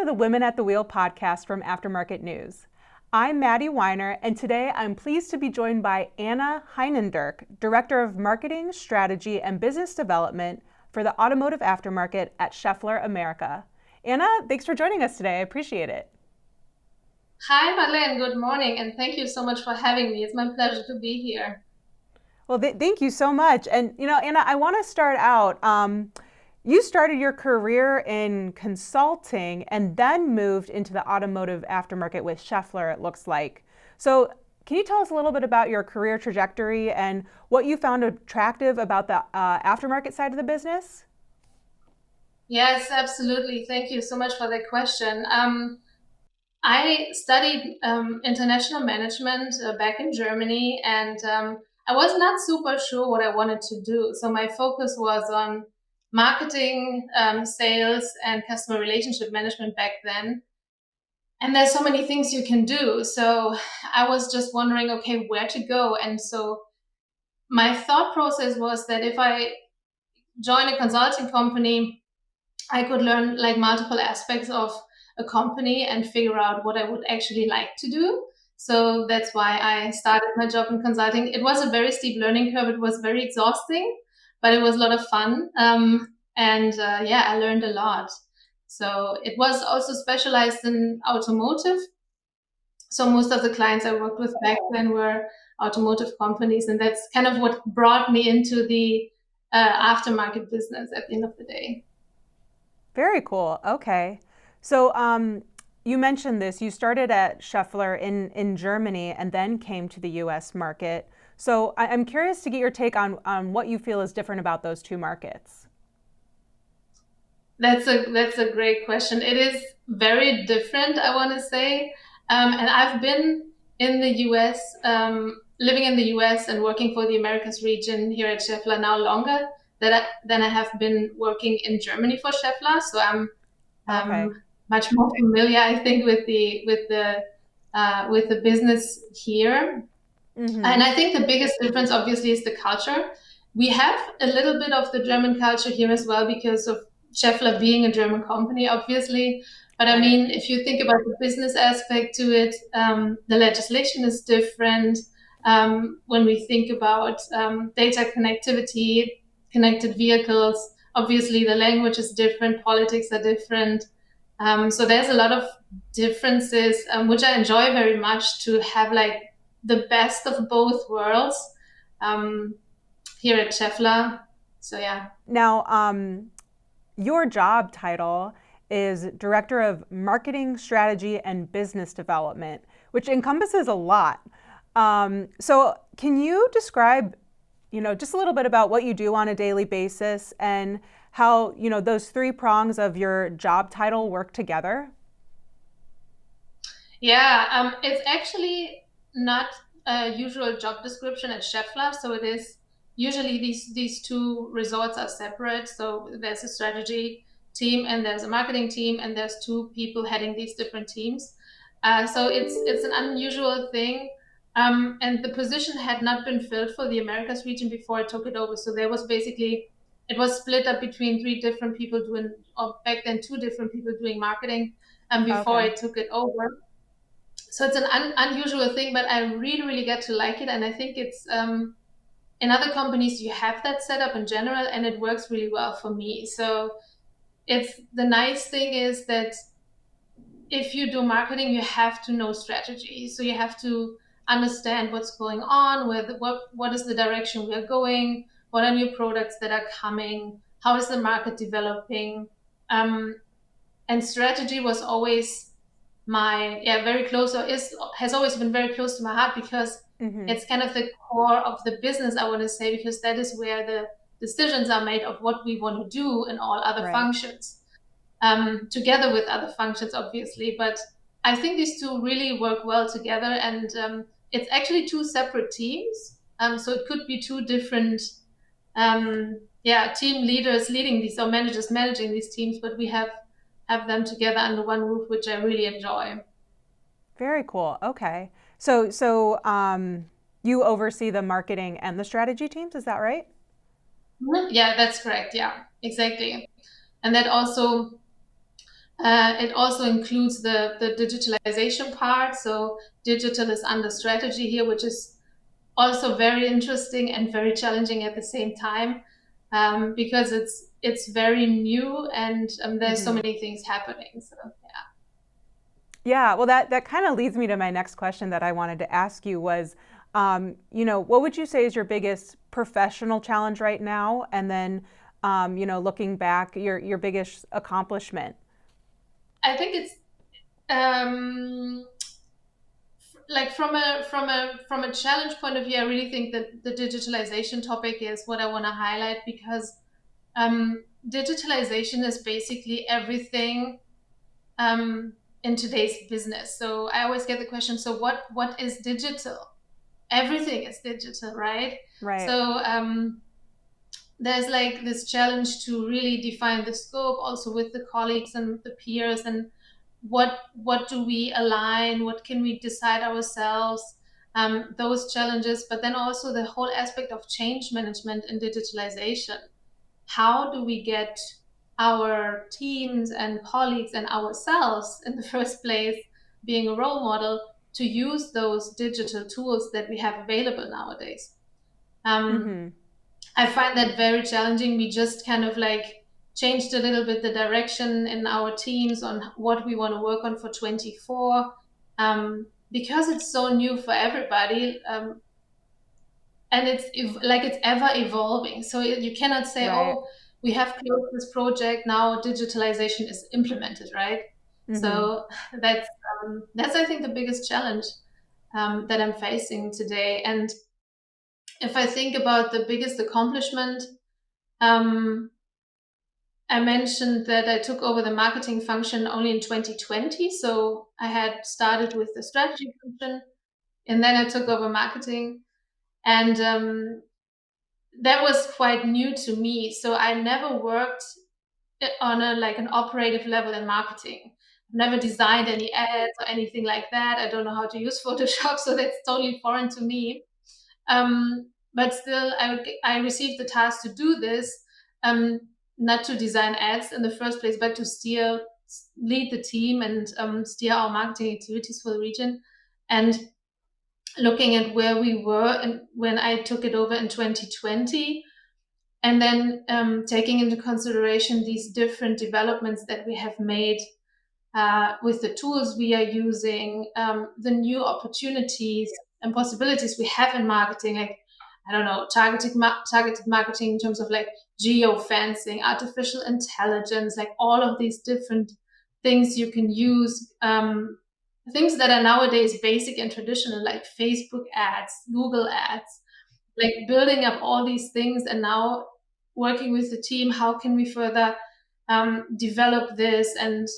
to the Women at the Wheel podcast from Aftermarket News. I'm Maddie Weiner, and today I'm pleased to be joined by Anna Heinendirk, Director of Marketing, Strategy, and Business Development for the automotive aftermarket at Schaeffler America. Anna, thanks for joining us today. I appreciate it. Hi, Madeleine. Good morning, and thank you so much for having me. It's my pleasure to be here. Well, thank you so much. And, Anna, I want to start out. You started your career in consulting and then moved into the automotive aftermarket with Schaeffler, it looks like. So can you tell us a little bit about your career trajectory and what you found attractive about the aftermarket side of the business? Yes, absolutely. Thank you so much for that question. I studied international management back in Germany, and I was not super sure what I wanted to do. So my focus was on marketing, sales, and customer relationship management back then. And there's so many things you can do. So I was just wondering, okay, where to go? And so my thought process was that if I join a consulting company, I could learn like multiple aspects of a company and figure out what I would actually like to do. So that's why I started my job in consulting. It was a very steep learning curve. It was very exhausting, but it was a lot of fun. And I learned a lot. So it was also specialized in automotive. So most of the clients I worked with back then were automotive companies, and that's kind of what brought me into the aftermarket business at the end of the day. Very cool. Okay. So you mentioned this. You started at Schaeffler in Germany and then came to the U.S. market. So I'm curious to get your take on what you feel is different about those two markets. That's a great question. It is very different, I want to say. And I've been in the US, living in the US and working for the Americas region here at Schaeffler now longer than I have been working in Germany for Schaeffler. So I'm Okay. much more familiar, I think, with the business here. Mm-hmm. And I think the biggest difference, obviously, is the culture. We have a little bit of the German culture here as well because of Schaeffler being a German company, obviously. But I Right. mean, if you think about the business aspect to it, the legislation is different. When we think about data connectivity, connected vehicles, obviously the language is different, politics are different. So there's a lot of differences, which I enjoy very much to have like the best of both worlds um, here at Schaeffler. So yeah. Now, your job title is Director of Marketing, Strategy, and Business Development, which encompasses a lot. So can you describe, just a little bit about what you do on a daily basis and how, those three prongs of your job title work together? Yeah, it's actually not a usual job description at Schaeffler. So it is usually these two resorts are separate. So there's a strategy team and there's a marketing team and there's two people heading these different teams. So it's an unusual thing. And the position had not been filled for the Americas region before I took it over. So there was basically it was split up between three different people doing, or back then two different people doing marketing, before Okay. I took it over. So it's an unusual thing, but I really, really get to like it. And I think it's in other companies you have that setup in general, and it works really well for me. So it's the nice thing is that if you do marketing, you have to know strategy. So you have to understand what's going on, what is the direction we are going, what are new products that are coming, how is the market developing, um, and strategy was always very close or is has always been very close to my heart because Mm-hmm. it's kind of the core of the business, I want to say, because that is where the decisions are made of what we want to do in all other Right. functions, together with other functions obviously. But I think these two really work well together, and it's actually two separate teams, so it could be two different team leaders leading these or managers managing these teams, but we have them together under one roof, which I really enjoy. Very cool. Okay. So you oversee the marketing and the strategy teams, is that right? Mhm. Yeah, that's correct. Yeah, exactly. And that also It also includes the digitalization part. So digital is under strategy here, which is also very interesting and very challenging at the same time, because it's very new and there's so Mm-hmm. many things happening. So Yeah, well, that kind of leads me to my next question that I wanted to ask you was, what would you say is your biggest professional challenge right now? And then, looking back, your biggest accomplishment. I think it's um, like from a challenge point of view. I really think that the digitalization topic is what I want to highlight because digitalization is basically everything um, in today's business. So I always get the question, so what is digital? Everything is digital, right? Right. So there's like this challenge to really define the scope also with the colleagues and the peers, and what do we align, what can we decide ourselves, those challenges, but then also the whole aspect of change management and digitalization. How do we get our teams and colleagues and ourselves in the first place, being a role model, to use those digital tools that we have available nowadays? Um, Mm-hmm. I find that very challenging. We just kind of like changed a little bit the direction in our teams on what we want to work on for 24, because it's so new for everybody. And like it's ever evolving. So you cannot say, Right. oh, we have closed this project, now digitalization is implemented, right? Mm-hmm. So that's that's I think the biggest challenge that I'm facing today. And if I think about the biggest accomplishment, um, I mentioned that I took over the marketing function only in 2020. So I had started with the strategy function, and then I took over marketing. And that was quite new to me. So I never worked on a like an operative level in marketing. I've never designed any ads or anything like that. I don't know how to use Photoshop, so that's totally foreign to me. But still, I received the task to do this, um, not to design ads in the first place, but to lead the team and steer our marketing activities for the region. And looking at where we were and when I took it over in 2020, and then taking into consideration these different developments that we have made with the tools we are using, the new opportunities and possibilities we have in marketing, like I don't know, targeted marketing in terms of like geofencing, artificial intelligence, like all of these different things you can use. Things that are nowadays basic and traditional, like Facebook ads, Google ads, like building up all these things, and now working with the team, how can we further develop this and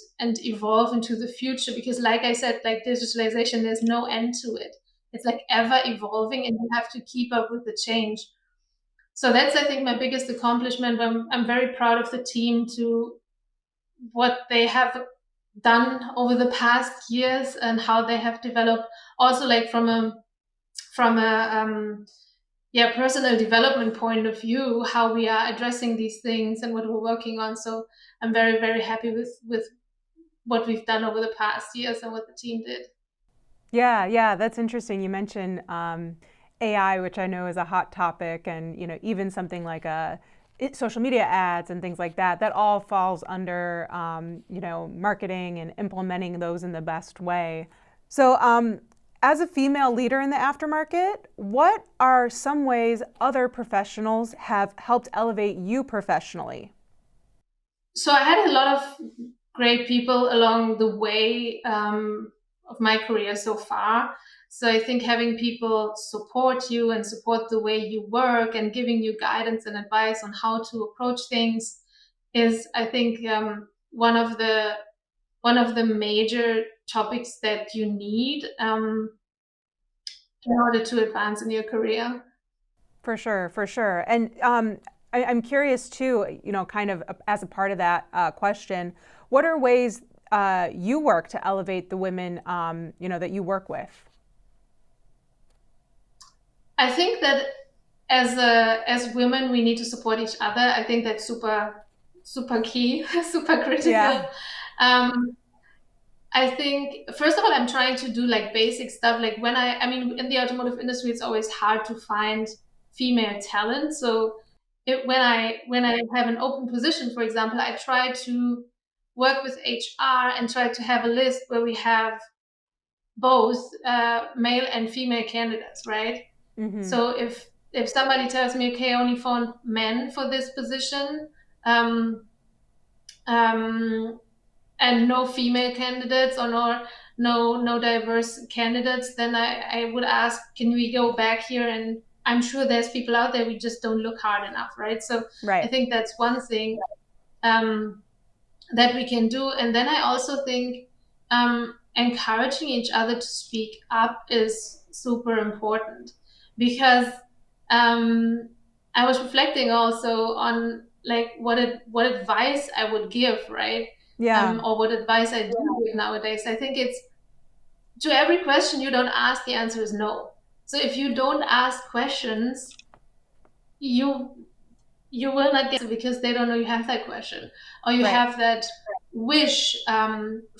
evolve into the future? Because like I said, like digitalization, there's no end to it. It's like ever evolving, and you have to keep up with the change. So that's, I think, my biggest accomplishment. I'm very proud of the team to what they have done over the past years and how they have developed. Also, like from a yeah, personal development point of view, how we are addressing these things and what we're working on. So I'm very, very happy with what we've done over the past years and what the team did. Yeah, yeah, that's interesting. You mentioned AI, which I know is a hot topic, and even something like social media ads and things like that. That all falls under marketing and implementing those in the best way. So, as a female leader in the aftermarket, what are some ways other professionals have helped elevate you professionally? So I had a lot of great people along the way of my career so far. So I think having people support you and support the way you work and giving you guidance and advice on how to approach things is, I think, one of the major topics that you need in order to advance in your career. For sure, for sure. And I'm curious too, kind of as a part of that question, what are ways you work to elevate the women, that you work with? I think that as women, we need to support each other. I think that's super key, super critical. Yeah. Um, I think first of all, I'm trying to do like basic stuff. Like I mean, in the automotive industry, it's always hard to find female talent. So when I have an open position, for example, I try to work with HR and try to have a list where we have both male and female candidates, right? Mm-hmm. So if somebody tells me, okay, I only found men for this position, um, um, and no female candidates or no diverse candidates, then I would ask, can we go back here? And I'm sure there's people out there, we just don't look hard enough, right? So I Right. think that's one thing. Um, that we can do. And then I also think encouraging each other to speak up is super important because um, I was reflecting also on like what advice I would give, right? Yeah. Or what advice I do give nowadays. I think it's to every question you don't ask, the answer is no. So if you don't ask questions, you you will not get it because they don't know you have that question or you Right. have that wish,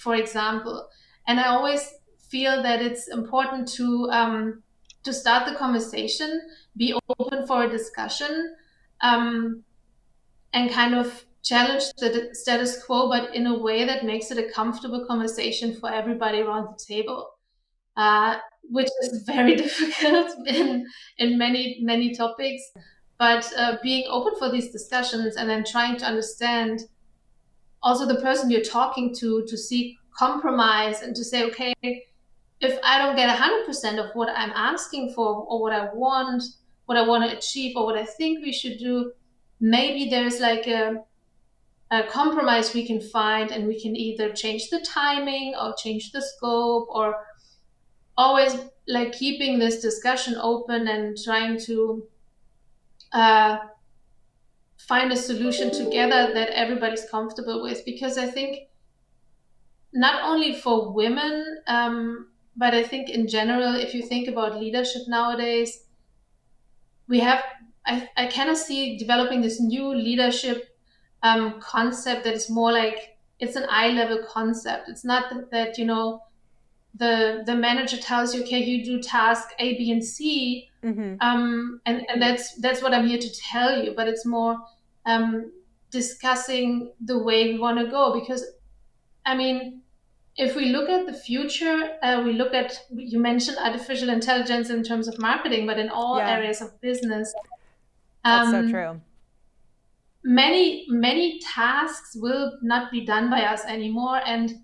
for example. And I always feel that it's important to start the conversation, be open for a discussion, um, and kind of challenge the status quo, but in a way that makes it a comfortable conversation for everybody around the table, uh, which is very difficult in many topics. But being open for these discussions and then trying to understand also the person you're talking to seek compromise and to say, okay, if I don't get 100% of what I'm asking for or what I want to achieve or what I think we should do, maybe there's like a compromise we can find and we can either change the timing or change the scope or always like keeping this discussion open and trying to uh, find a solution together that everybody's comfortable with. Because I think not only for women, but I think in general, if you think about leadership nowadays, we have I kind of see developing this new leadership concept that is more like it's an eye level concept. It's not that you know the manager tells you, okay, you do task A, B, and C, Mm-hmm. and that's what I'm here to tell you. But it's more um, discussing the way we want to go. Because I mean, if we look at the future, we look at you mentioned artificial intelligence in terms of marketing, but in all Yeah. areas of business, That's so um, true. many tasks will not be done by us anymore, and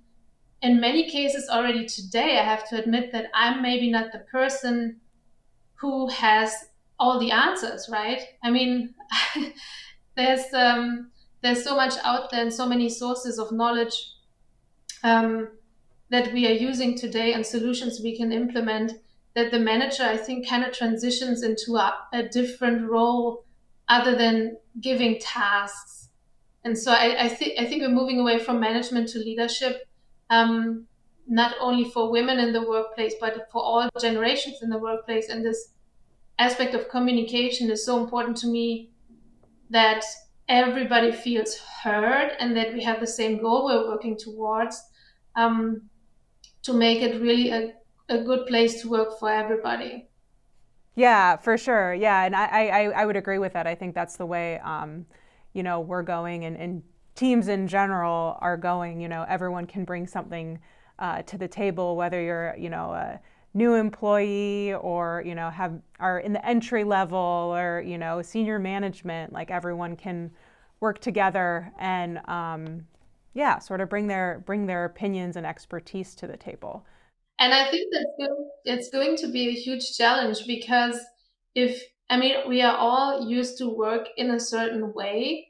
in many cases already today, I have to admit that I'm maybe not the person who has all the answers, right? I mean, there's um, there's so much out there and so many sources of knowledge um, that we are using today and solutions we can implement that the manager, I think, kind of transitions into a different role other than giving tasks. And so I think we're moving away from management to leadership, um, not only for women in the workplace, but for all generations in the workplace. And this aspect of communication is so important to me that everybody feels heard and that we have the same goal we're working towards, um, to make it really a good place to work for everybody. Yeah, for sure. Yeah, and I would agree with that. I think that's the way, we're going, and teams in general are going. Everyone can bring something to the table, whether you're, a new employee or, are in the entry level or, senior management. Like everyone can work together and, yeah, sort of bring their opinions and expertise to the table. And I think it's going to be a huge challenge because if, I mean, we are all used to work in a certain way.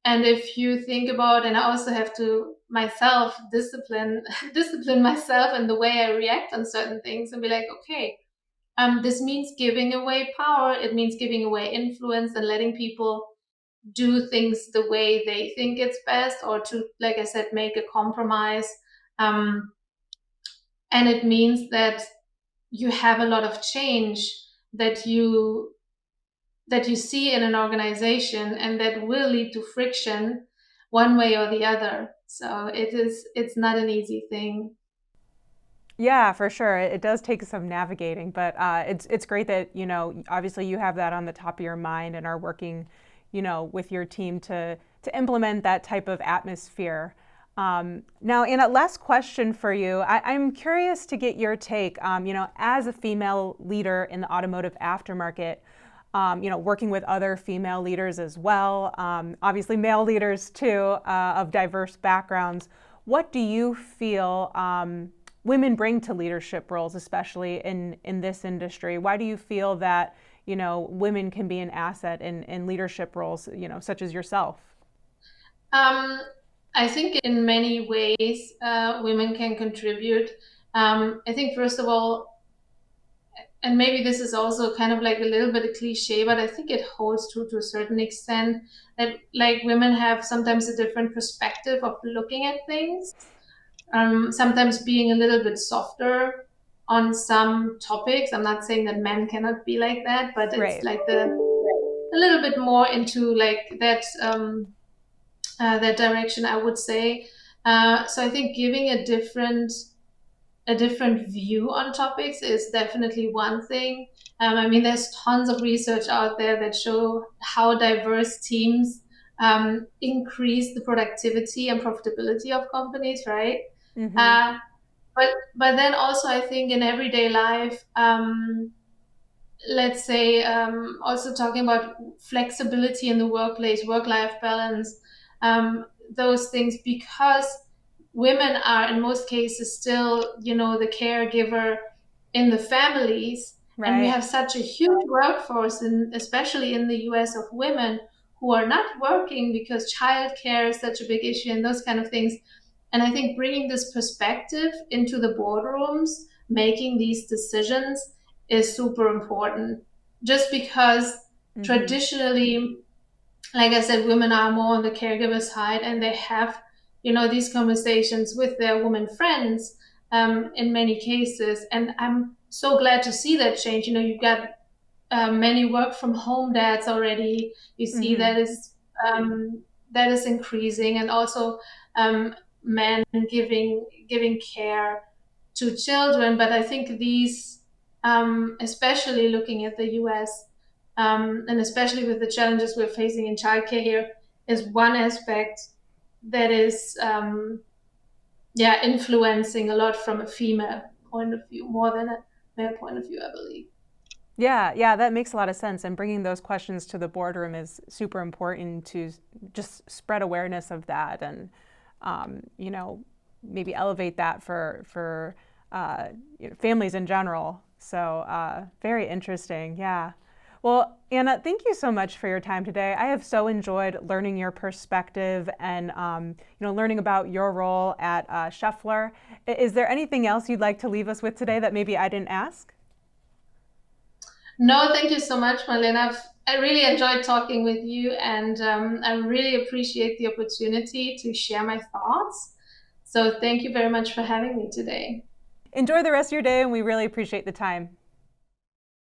And if you think about, and I also have to myself discipline myself in the way I react on certain things and be like, okay, this means giving away power. It means giving away influence and letting people do things the way they think it's best, or to, like I said, make a compromise. Um, and it means that you have a lot of change that you see in an organization, and that will lead to friction. one way or the other. So it's not an easy thing. Yeah, for sure. It does take some navigating, but it's great that obviously you have that on the top of your mind and are working, with your team to implement that type of atmosphere. Now, Anna, last question for you. I'm curious to get your take. As a female leader in the automotive aftermarket, working with other female leaders as well, obviously male leaders too, of diverse backgrounds. What do you feel women bring to leadership roles, especially in this industry? Why do you feel that women can be an asset in leadership roles, such as yourself? Um, I think in many ways women can contribute. I think first of all, and maybe this is also kind of like a little bit of cliche, but I think it holds true to a certain extent that like women have sometimes a different perspective of looking at things. Sometimes being a little bit softer on some topics. I'm not saying that men cannot be like that, but it's Right. like a little bit more into like that direction, I would say. So I think giving a different view on topics is definitely one thing. I mean, there's tons of research out there that show how diverse teams increase the productivity and profitability of companies, right? Mm-hmm. Uh, but then also, I think in everyday life, let's say also talking about flexibility in the workplace, work-life balance, those things, because women are in most cases still, the caregiver in the families, and we Right. have such a huge workforce, especially in the US, of women who are not working because childcare is such a big issue and those kind of things. And I think bringing this perspective into the boardrooms, making these decisions is super important. Just because Mm-hmm. traditionally, like I said, women are more on the caregiver side and they have, these conversations with their women friends in many cases. And I'm so glad to see that change. You've got many work from home dads already. You see Mm-hmm. that is increasing, and also men giving care to children. But I think these, especially looking at the US, and especially with the challenges we're facing in childcare here, is one aspect that is, yeah, influencing a lot from a female point of view more than a male point of view, I believe. Yeah, yeah, that makes a lot of sense. And bringing those questions to the boardroom is super important to just spread awareness of that, and um, you know, maybe elevate that for families in general. So very interesting. Yeah. Well, Anna, thank you so much for your time today. I have so enjoyed learning your perspective and learning about your role at Schaeffler. Is there anything else you'd like to leave us with today that maybe I didn't ask? No, thank you so much, Marlena. I really enjoyed talking with you, and I really appreciate the opportunity to share my thoughts. So, thank you very much for having me today. Enjoy the rest of your day, and we really appreciate the time.